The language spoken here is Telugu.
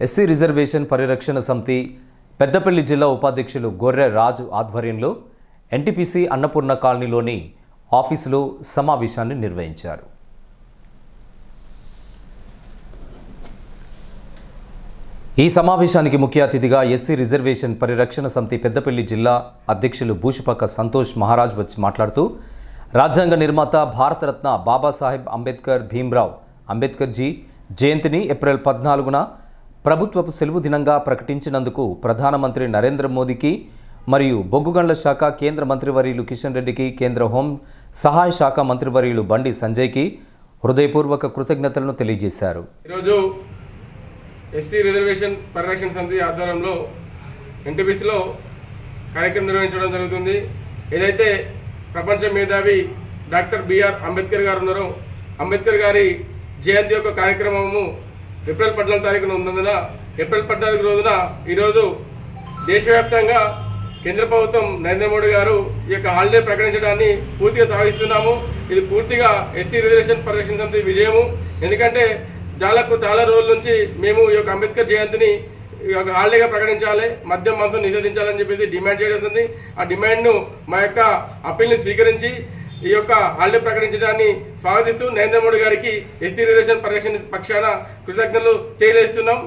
ఎస్సీ రిజర్వేషన్ పరిరక్షణ సమితి పెద్దపల్లి జిల్లా ఉపాధ్యక్షులు గొర్రె రాజు ఆధ్వర్యంలో ఎన్టీపీసీ అన్నపూర్ణ కాలనీలోని ఆఫీసులో సమావేశాన్ని నిర్వహించారు. ఈ సమావేశానికి ముఖ్య అతిథిగా ఎస్సీ రిజర్వేషన్ పరిరక్షణ సమితి పెద్దపల్లి జిల్లా అధ్యక్షులు భూషపక్క సంతోష్ మహారాజ్ వచ్చి మాట్లాడుతూ రాజ్యాంగ నిర్మాత భారతరత్న బాబాసాహెబ్ అంబేద్కర్ భీమ్రావ్ అంబేద్కర్ జీ జయంతిని ఏప్రిల్ 14న ప్రభుత్వపు సెలవు దినంగా ప్రకటించినందుకు ప్రధానమంత్రి నరేంద్ర మోదీకి మరియు బొగ్గుగండ్ల శాఖ కేంద్ర మంత్రివర్యులు కిషన్ రెడ్డికి, కేంద్ర హోం సహాయ శాఖ మంత్రివర్యులు బండి సంజయ్కి హృదయపూర్వక కృతజ్ఞతలను తెలియజేశారు. ఈరోజు ఎస్సీ రిజర్వేషన్ పరిరక్షణ సమితి ఆధ్వర్యంలో ఎన్టీపీసీలో కార్యక్రమం నిర్వహించడం జరుగుతుంది. ఏదైతే ప్రపంచ మేధావి డాక్టర్ బిఆర్ అంబేద్కర్ గారు ఉన్నారో, అంబేద్కర్ గారి జయంతి యొక్క కార్యక్రమము ఏప్రిల్ 14 తారీఖున ఉన్నందున ఏప్రిల్ 14 రోజున ఈరోజు దేశవ్యాప్తంగా కేంద్ర ప్రభుత్వం నరేంద్ర మోడీ గారు ఈ యొక్క హాలిడే ప్రకటించడాన్ని పూర్తిగా సాగిస్తున్నాము. ఇది పూర్తిగా ఎస్సీ రిజర్వేషన్ పరిరక్షణ సమితి విజయము. ఎందుకంటే చాలా రోజుల నుంచి మేము ఈ యొక్క అంబేద్కర్ జయంతిని హాలిడేగా ప్రకటించాలి, మద్యం మాంసం నిషేధించాలని చెప్పేసి డిమాండ్ చేయడం ఉంది. ఆ డిమాండ్ను మా యొక్క అప్పీల్ని స్వీకరించి ఈ యొక్క హాలిడే ప్రకటించడాన్ని స్వాగతిస్తూ నరేంద్ర మోడీ గారికి ఎస్సీ రిజర్వేషన్ పరిరక్షణ పక్షాన కృతజ్ఞతలు తెలియజేస్తున్నాం.